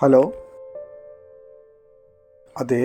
Hello, അതെ,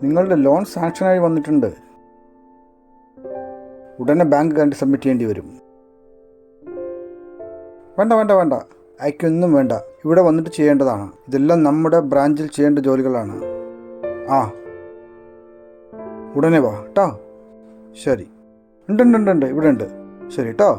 നിങ്ങളുടെ loan സാങ്ഷനായി വന്നിട്ടുണ്ട്. ഉടനെ ബാങ്ക് കണ്ട് സബ്മിറ്റ് ചെയ്യേണ്ടി വരും. വേണ്ട വേണ്ട വേണ്ട, അയക്കൊന്നും വേണ്ട. ഇവിടെ വന്നിട്ട് ചെയ്യേണ്ടതാണ്. ഇതെല്ലാം നമ്മുടെ ബ്രാഞ്ചിൽ ചെയ്യേണ്ട ജോലികളാണ്. ആ, ഉടനെ വാ കേട്ടോ. ശരി. ഉണ്ട്, ഇവിടെ ഉണ്ട്. ശരി കേട്ടോ.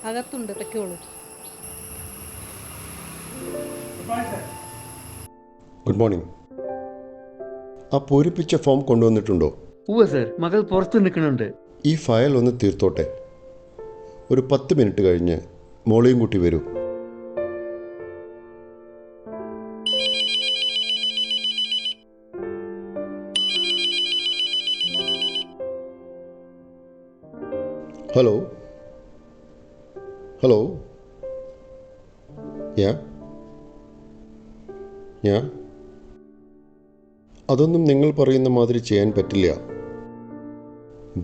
അകത്തുണ്ട്, തെക്കോളൂ. Good morning. ആ പൂരിപ്പിച്ച ഫോം കൊണ്ടുവന്നിട്ടുണ്ടോ? ഉവ്വ് സർ, മകൾ പുറത്ത് നിൽക്കുന്നുണ്ട്. ഈ ഫയൽ ഒന്ന് തീർത്തോട്ടെ. ഒരു 10 മിനിറ്റ് കഴിഞ്ഞ് മോളെയും കൂട്ടി വരൂ. ഹലോ ഹലോ, അതൊന്നും നിങ്ങൾ പറയുന്ന മാതിരി ചെയ്യാൻ പറ്റില്ല.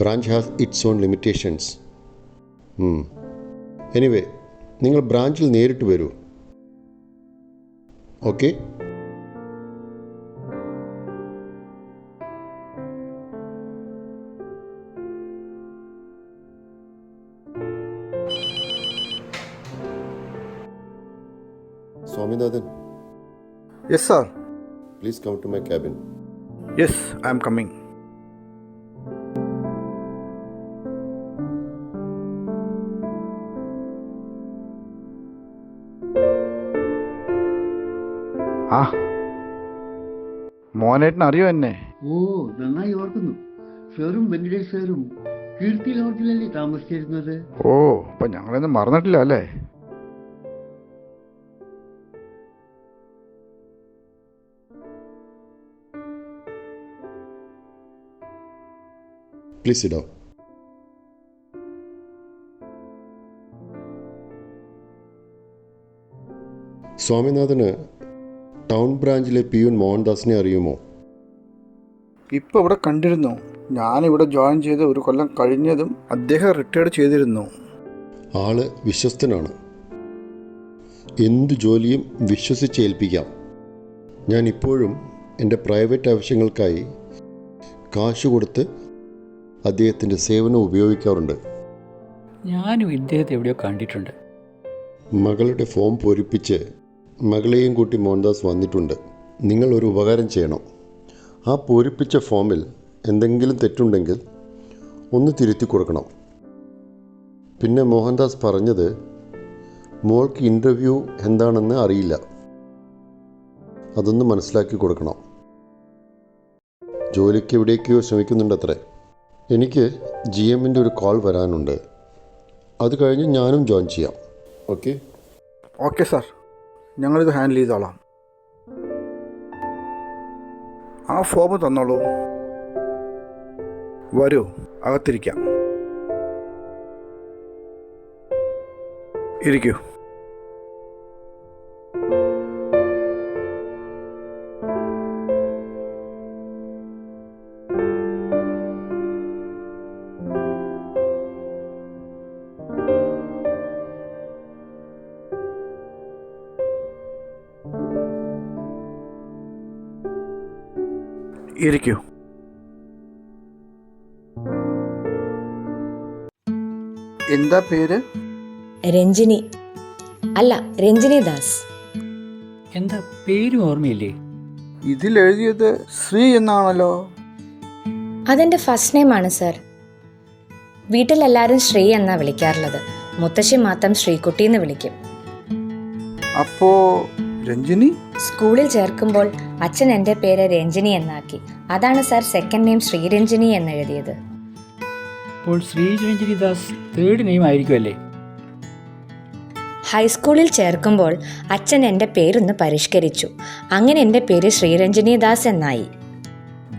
Branch has it's on limitations. Anyway, നിങ്ങൾ ബ്രാഞ്ചിൽ നേരിട്ട് വരൂ. Okay? Swaminathan. Yes, sir. Please come to my cabin. Yes, I am coming. ആ, മോനേട്ടൻ അറിയോ എന്നെ? ഓ, നന്നായി ഓർക്കുന്നു. സാറും വെങ്കടേഷ് സാറും കീർത്തി ലോഡ്ജിലല്ലേ താമസിച്ചിരുന്നത്? ഓ, അപ്പൊ ഞങ്ങളൊന്നും മറന്നിട്ടില്ല അല്ലേ? Please sit down. സ്വാമിനാഥന് ടൗൺ ബ്രാഞ്ചിലെ പിയൂൺ മോഹൻദാസിനെ അറിയുമോ? ഇപ്പോൾ ഇവിടെ കണ്ടിരുന്നു. ഞാനിവിടെ ജോയിൻ ചെയ്ത് 1 കൊല്ലം കഴിഞ്ഞതും അദ്ദേഹം റിട്ടയർഡ് ചെയ്തിരുന്നു. ആള് വിശ്വസ്തനാണ്. എന്തു ജോലിയും വിശ്വസിച്ചേൽപ്പിക്കാം. ഞാൻ ഇപ്പോഴും എൻ്റെ പ്രൈവറ്റ് ആവശ്യങ്ങൾക്കായി കാശ് കൊടുത്ത് അദ്ദേഹത്തിൻ്റെ സേവനം ഉപയോഗിക്കാറുണ്ട്. ഞാനും ഇദ്ദേഹത്തെ എവിടെയോ കണ്ടിട്ടുണ്ട്. മകളുടെ ഫോം പൂരിപ്പിച്ച് മകളെയും കൂട്ടി മോഹൻദാസ് വന്നിട്ടുണ്ട്. നിങ്ങൾ ഒരു ഉപകാരം ചെയ്യണം. ആ പൂരിപ്പിച്ച ഫോമിൽ എന്തെങ്കിലും തെറ്റുണ്ടെങ്കിൽ ഒന്ന് തിരുത്തി കൊടുക്കണം. പിന്നെ മോഹൻദാസ് പറഞ്ഞത് മോൾക്ക് ഇൻ്റർവ്യൂ എന്താണെന്ന് അറിയില്ല. അതൊന്ന് മനസ്സിലാക്കി കൊടുക്കണം. ജോലിക്ക് എവിടേക്കോ ശ്രമിക്കുന്നുണ്ടത്രേ. എനിക്ക് GMൻ്റെ ഒരു കോൾ വരാനുണ്ട്. അത് കഴിഞ്ഞ് ഞാനും ജോയിൻ ചെയ്യാം. ഓക്കെ? ഓക്കെ സാർ, ഞങ്ങളിത് ഹാൻഡിൽ ചെയ്തോളാം. ആ ഫോം തന്നോളൂ. വരൂ, അകത്തിരിക്കാം. ഇരിക്കൂ. ഇരിക്കൂ. എന്താ പേര്? രഞ്ജിനി. അല്ല, രഞ്ജിനി ദാസ്. എന്താ പേര് ഓർമ്മയില്ലേ? ഇതിലെഴുതിയത് ശ്രീ എന്നാണല്ലോ. അതെന്റെ ഫസ്റ്റ് നെയിം ആണ് സർ. വീട്ടിലെല്ലാരും ശ്രീ എന്നാ വിളിക്കാറുള്ളത്. മുത്തശ്ശി മാത്രം ശ്രീകുട്ടി എന്ന് വിളിക്കും. അപ്പോ രഞ്ജിനി? സ്കൂളിൽ ചേർക്കുമ്പോൾ അച്ഛൻ എൻ്റെ പേര് രഞ്ജിനി എന്നാക്കി. അതാണ് സർ സെക്കൻഡ് നെയിം ശ്രീരഞ്ജിനി എന്നെഴുതിയത്. അപ്പോൾ ശ്രീരഞ്ജിനി ദാസ് തേർഡ് നെയിം ആയിരിക്കുമല്ലേ? ഹൈസ്കൂളിൽ ചേർക്കുമ്പോൾ അച്ഛൻ എൻ്റെ പേരൊന്ന് പരിഷ്കരിച്ചു. അങ്ങനെ എൻ്റെ പേര് ശ്രീരഞ്ജിനി ദാസ് എന്നായി.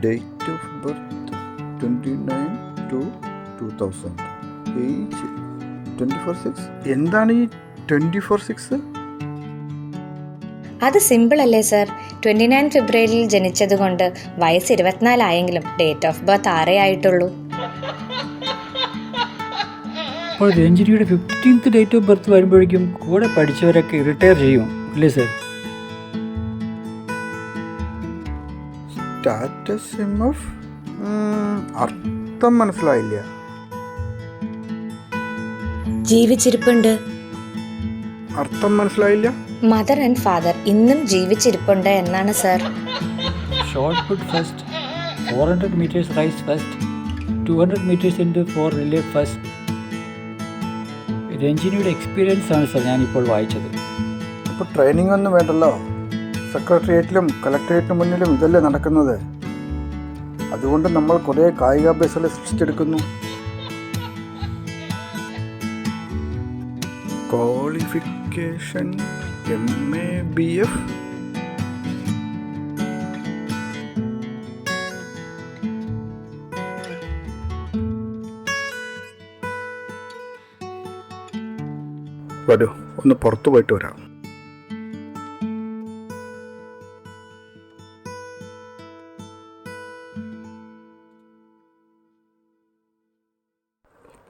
Date of birth 29/2/2000. ഏജ് 24/6. എന്താണ് ഈ 24/6? അത് സിമ്പിൾ അല്ലേ സർ? 29 ഫെബ്രുവരിയിൽ ജനിച്ചതുകൊണ്ട് വയസ്സ് 24 ആയെങ്കിലും ഡേറ്റ് ഓഫ് ബർത്ത് 6 ആയിട്ടുള്ളൂ. അപ്പോൾ രഞ്ജിനിയുടെ 15th ഡേറ്റ് ഓഫ് ബർത്ത് വരുമ്പോഴേക്കും കൂടെ പഠിച്ചവരൊക്കെ റിട്ടയർ ചെയ്യും അല്ലേ സർ? സ്റ്റാറ്റസ് സിംഹഫ് അർത്ഥം മനസ്സിലായില്ല. ജീവിച്ചിരിപ്പുണ്ട്. അർത്ഥം മനസ്സിലായില്ല. മദർ ആൻഡ് ഫാദർ ഇന്നും ജീവിച്ചിരിപ്പുണ്ട് എന്നാണ് sir. Shot put first, 400 metres race first, 200 metres into 4 relay first. രഞ്ജിനിയുടെ എക്സ്പീരിയൻസ് ആണ് സർ ഞാനിപ്പോൾ വായിച്ചത്. അപ്പോൾ ട്രെയിനിങ് ഒന്നും വേണ്ടല്ലോ. സെക്രട്ടേറിയറ്റിലും കളക്ടറേറ്റിന് മുന്നിലും ഇതല്ലേ നടക്കുന്നത്. അതുകൊണ്ട് നമ്മൾ കുറേ കായികാഭ്യാസങ്ങൾ സൃഷ്ടിച്ചെടുക്കുന്നു. Qualification MABF. വരൂ, ഒന്ന് പുറത്തു പോയിട്ട് വരാം.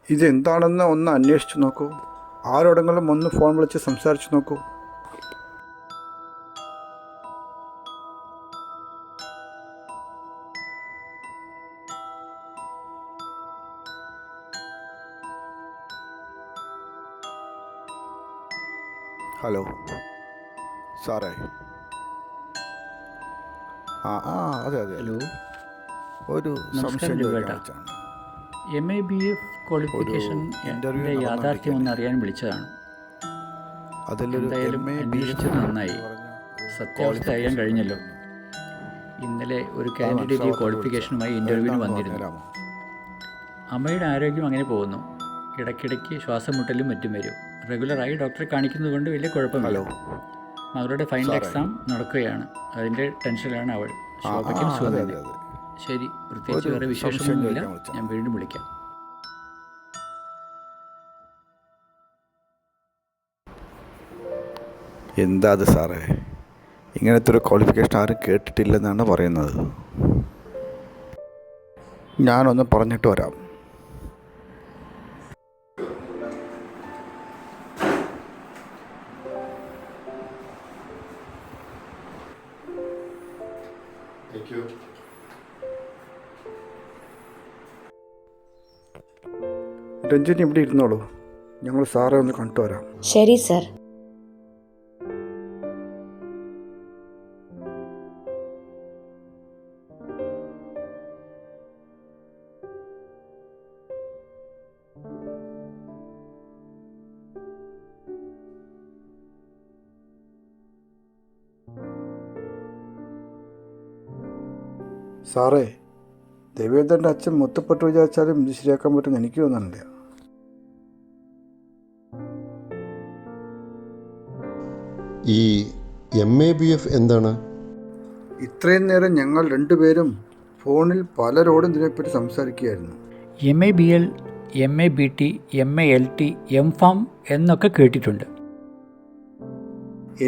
ഇതെന്താണെന്ന് ഒന്ന് അന്വേഷിച്ച് നോക്കൂ. ആരോടെങ്കിലും ഒന്ന് ഫോൺ വിളിച്ച് സംസാരിച്ച് നോക്കൂ. ഹലോ സാറേ. അതെ അതെ. ഹലോ, ഒരു സംശയം ചോദിക്കാൻ വിളിച്ചതാണ്. MABF ക്വാളിഫിക്കേഷൻ എൻ്റെ യാഥാർത്ഥ്യം ഒന്ന് അറിയാൻ വിളിച്ചതാണ്. എന്തായാലും അന്വേഷിച്ചത് നന്നായി. സത്യാവസ്ഥ അറിയാൻ കഴിഞ്ഞല്ലോ. ഇന്നലെ ഒരു കാൻഡിഡേറ്റ് ക്വാളിഫിക്കേഷനുമായി ഇൻ്റർവ്യൂവിന് വന്നിരുന്നു. അമ്മയുടെ ആരോഗ്യം അങ്ങനെ പോകുന്നു. ഇടയ്ക്കിടയ്ക്ക് ശ്വാസം മുട്ടലും മറ്റും വരും. റെഗുലറായി ഡോക്ടറെ കാണിക്കുന്നത് കൊണ്ട് വലിയ കുഴപ്പമില്ല. മകളുടെ ഫൈനൽ എക്സാം നടക്കുകയാണ്. അതിൻ്റെ ടെൻഷനിലാണ് അവൾ. ശോഭയ്ക്കും സുഖമില്ല. ശരി, പ്രത്യേകിച്ച് വേറെ വിശേഷമൊന്നുമില്ല. ഞാൻ വീണ്ടും വിളിക്കാം. എന്താ അത് സാറേ, ഇങ്ങനത്തെ ഒരു ക്വാളിഫിക്കേഷൻ ആരും കേട്ടിട്ടില്ലെന്നാണ് പറയുന്നത്. ഞാനൊന്ന് പറഞ്ഞിട്ട് വരാം. രഞ്ജിനി ഇവിടെ ഇരുന്നോളൂ, ഞങ്ങൾ സാറെ ഒന്ന് കണ്ടു വരാം. ശരി സർ. സാറേ, ദേവേന്ദ്രൻ്റെ അച്ഛൻ മുത്തപ്പെട്ട് വിചാരിച്ചാലും ഇത് ശരിയാക്കാൻ പറ്റുമെന്ന് എനിക്ക് തോന്നുന്നില്ല. ഈ MABF എന്താണ്? ഇത്രയും നേരം ഞങ്ങൾ രണ്ടുപേരും ഫോണിൽ പലരോടും ഇതിനെപ്പറ്റി സംസാരിക്കുകയായിരുന്നു. MABL, MABT, MALT, MFAM എന്നൊക്കെ കേട്ടിട്ടുണ്ട്.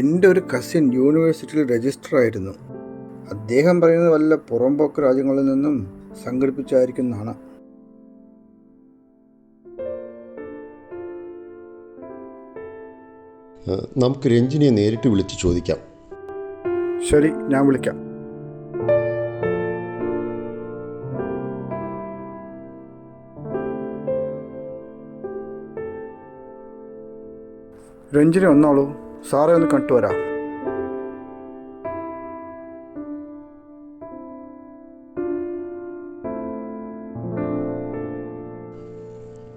എൻ്റെ ഒരു കസിൻ യൂണിവേഴ്സിറ്റിയിൽ രജിസ്റ്റർ ആയിരുന്നു. അദ്ദേഹം പറയുന്നത് വല്ല പുറംപോക്ക് രാജ്യങ്ങളിൽ നിന്നും സംഘടിപ്പിച്ചായിരിക്കുന്നതാണ്. നമുക്ക് രഞ്ജിനിയെ നേരിട്ട് വിളിച്ച് ചോദിക്കാം. ശരി, ഞാൻ വിളിക്കാം. രഞ്ജിനി വന്നോളൂ, സാറേ ഒന്ന് കണ്ടുവരാം.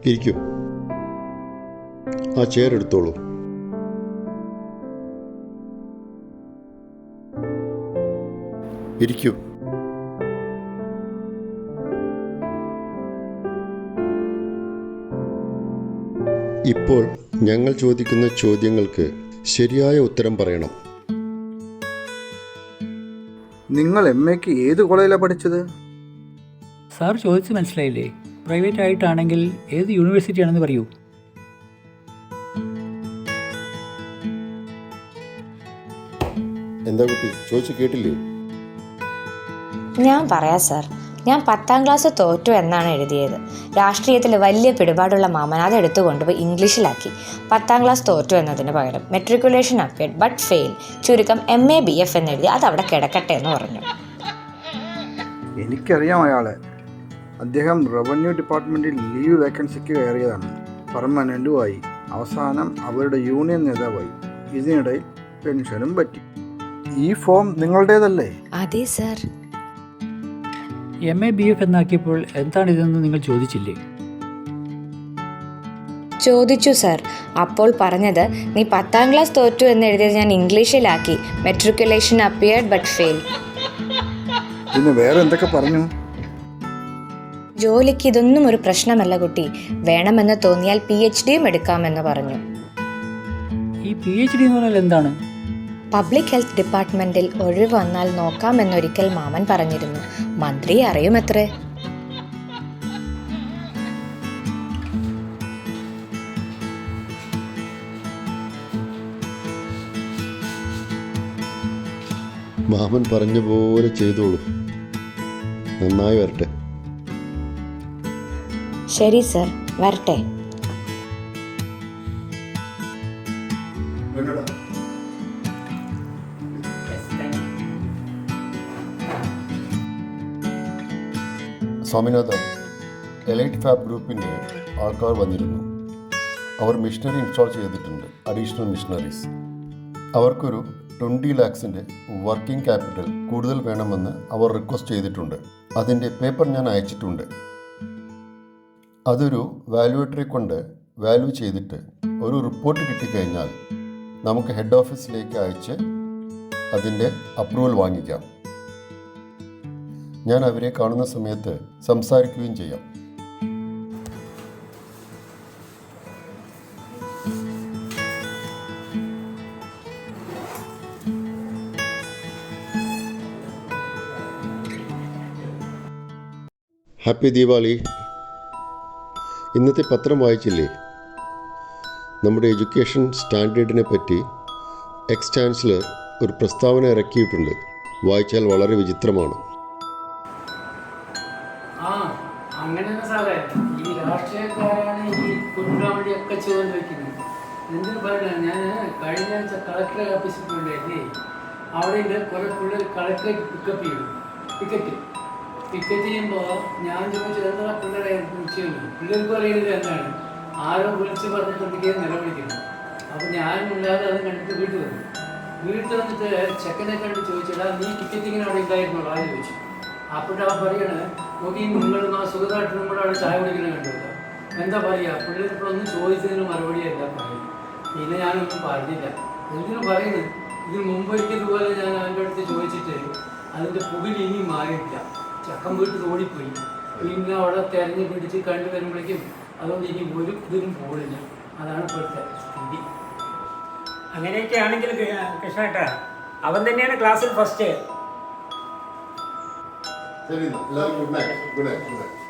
ഇരിക്കൂ, ആ ചെയർ എടുത്തോളൂ. ഇരിക്കൂ. ഇപ്പോൾ ഞങ്ങൾ ചോദിക്കുന്ന ചോദ്യങ്ങൾക്ക് ശരിയായ ഉത്തരം പറയണം. നിങ്ങൾ MA-ക്ക് ഏത് കോളേജിലാണ് പഠിച്ചത്? സാർ ചോദിച്ച് മനസ്സിലായില്ലേ? പ്രൈവറ്റ് ആയിട്ടാണെങ്കിൽ ഏത് യൂണിവേഴ്സിറ്റി ആണെന്ന് പറയൂ. എന്താ കുട്ടി ചോദിച്ചു കേട്ടില്ലേ? ഞാൻ പറയാം സാർ, ഞാൻ 10ാം ക്ലാസ് തോറ്റു എന്നാണ് എഴുതിയത്. രാഷ്ട്രീയത്തിൽ വലിയ പിടിപാടുള്ള മാമൻ അതെടുത്തു കൊണ്ടുപോയി ഇംഗ്ലീഷിലാക്കി. 10ാം ക്ലാസ് തോറ്റു എന്നതിന് പകരം മെട്രിക്കുലേഷൻ അപ്പിയർഡ് ബട്ട് ഫെയിൽ, ചുരുക്കം MA BF എന്നെഴുതി അതവിടെ കിടക്കട്ടെ എന്ന് പറഞ്ഞു. എനിക്കറിയാം അയാളെ. അദ്ദേഹം റവന്യൂ ഡിപ്പാർട്ട്മെൻറ്റിൽ ലീവ് വേക്കൻസിക്ക് കയറിയതാണ്. പെർമനൻറ്റുമായി. അവസാനം അവരുടെ യൂണിയൻ നേതാവായി. ഇതിനിടയിൽ പെൻഷനും പറ്റി. ഈ ഫോം നിങ്ങളുടേതല്ലേ? അതെ സാർ. MA BF എന്നാക്കിയപ്പോൾ എന്താണിതെന്ന് നിങ്ങൾ ചോദിച്ചില്ലേ? ചോദിച്ചു സാർ. അപ്പോൾ പറഞ്ഞത്, നീ 10ാം ക്ലാസ് തോറ്റു എന്നെഴുതിയത് ഞാൻ ഇംഗ്ലീഷിലാക്കി, മെട്രിക്കുലേഷൻ അപ്പിയർഡ് ബട്ട് ഫെയിൽ. പിന്നെ വേറെ എന്തൊക്കെ പറഞ്ഞു? ജോലിക്ക് ഇതൊന്നും ഒരു പ്രശ്നമല്ല കുട്ടി, വേണമെന്ന് തോന്നിയാൽ PhDയും എടുക്കാമെന്ന് പറഞ്ഞു. ഈ PhD എന്ന് പറഞ്ഞാൽ എന്താണ്? പബ്ലിക് ഹെൽത്ത് ഡിപ്പാർട്ട്മെന്റിൽ ഒഴിവ് വന്നാൽ നോക്കാമെന്നൊരിക്കൽ മാമൻ പറഞ്ഞിരുന്നു. മന്ത്രിയെ അറിയുമത്രേ. മാമൻ പറഞ്ഞ പോലെ ചെയ്തോളൂ. നന്നായി വരട്ടെ. ശരി സർ, വരട്ടെ. സ്വാമിനാഥൻ, എലൈറ്റ് ഫാബ് ഗ്രൂപ്പിൻ്റെ ആൾക്കാർ വന്നിരുന്നു. അവർ മിഷനറി ഇൻസ്റ്റാൾ ചെയ്തിട്ടുണ്ട്, അഡീഷണൽ മിഷനറീസ്. അവർക്കൊരു 20 lakhs വർക്കിംഗ് ക്യാപിറ്റൽ കൂടുതൽ വേണമെന്ന് അവർ റിക്വസ്റ്റ് ചെയ്തിട്ടുണ്ട്. അതിൻ്റെ പേപ്പർ ഞാൻ അയച്ചിട്ടുണ്ട്. അതൊരു വാല്യുവേറ്ററെ കൊണ്ട് വാല്യൂ ചെയ്തിട്ട് ഒരു റിപ്പോർട്ട് കിട്ടിക്കഴിഞ്ഞാൽ നമുക്ക് ഹെഡ് ഓഫീസിലേക്ക് അയച്ച് അതിൻ്റെ അപ്രൂവൽ വാങ്ങിക്കാം. ഞാൻ അവരെ കാണുന്ന സമയത്ത് സംസാരിക്കുകയും ചെയ്യാം. ഹാപ്പി ദീപാവലി. ഇന്നത്തെ പത്രം വായിച്ചില്ലേ? നമ്മുടെ എഡ്യൂക്കേഷൻ സ്റ്റാൻഡേർഡിനെ പറ്റി എക്സ് ചാൻസലർ ഒരു പ്രസ്താവന ഇറക്കിയിട്ടുണ്ട്. വായിച്ചാൽ വളരെ വിചിത്രമാണ്. അങ്ങനെ സാറേ, ഈ രാഷ്ട്രീയക്കാരാണ് ഈ കുണ്ടാവടിയൊക്കെ ചോദ്യം വയ്ക്കുന്നത്. എന്തിനു പറയണ, ഞാൻ കഴിഞ്ഞ ആഴ്ച കളക്ടറേറ്റ് ഓഫീസിൽ പോയില്ലേ, അവിടെ കുറെ പിള്ളേർ കളക്ടറേറ്റ് പിക്കറ്റ് ചെയ്യുമ്പോൾ ഞാൻ ചോദിച്ചത് എന്താ പിള്ളേരെ ചെയ്യുന്നു. പിള്ളേർക്ക് പറയുന്നത് എന്താണ്, ആരോ വിളിച്ച് പറഞ്ഞിട്ടുണ്ടെങ്കിൽ നിലവിളിക്കുന്നു. അപ്പോൾ ഞാനുമില്ലാതെ അത് കണ്ടിട്ട് വീട്ടിൽ വന്നിട്ട് ചെക്കനെ കണ്ട് ചോദിച്ചാൽ നീ ടിക്കറ്റിങ്ങിന് അവിടെ ഉണ്ടായിരുന്നോ ആര് ചോദിച്ചു. അപ്പോഴാ പറയണത്, നോക്കി നിങ്ങൾ സുഖമായിട്ട് നമ്മുടെ അവിടെ ചായ കുടിക്കുന്നത് കണ്ടുവല്ലോ. എന്താ പറയുക, പിള്ളേരിപ്പോഴൊന്നും ചോദിച്ചതിന് മറുപടിയല്ല പറയും. പിന്നെ ഞാനൊന്നും പറഞ്ഞില്ല. എന്തിനു പറയുന്നത്, ഇതിന് മുമ്പ് ഒരിക്കതുപോലെ ഞാൻ അവൻ്റെ അടുത്ത് ചോദിച്ചിട്ട് അതിൻ്റെ പുകിൽ ഇനി മാറിയില്ല. ചക്കം വീട്ടിൽ ഓടിപ്പോയി. പിന്നെ അവിടെ തെരഞ്ഞു പിടിച്ച് കണ്ടു വരുമ്പോഴേക്കും അതുകൊണ്ട് ഇനി ഒരു ഇതിനും പോടില്ല. അതാണ് ഇപ്പോഴത്തെ സ്ഥിതി. അങ്ങനെയൊക്കെ ആണെങ്കിൽ കൃഷ്ണേട്ടാ, അവൻ തന്നെയാണ് ക്ലാസ്സിൽ ഫസ്റ്റ്. ശരി, എല്ലാവർക്കും ഗുഡ് നൈറ്റ്.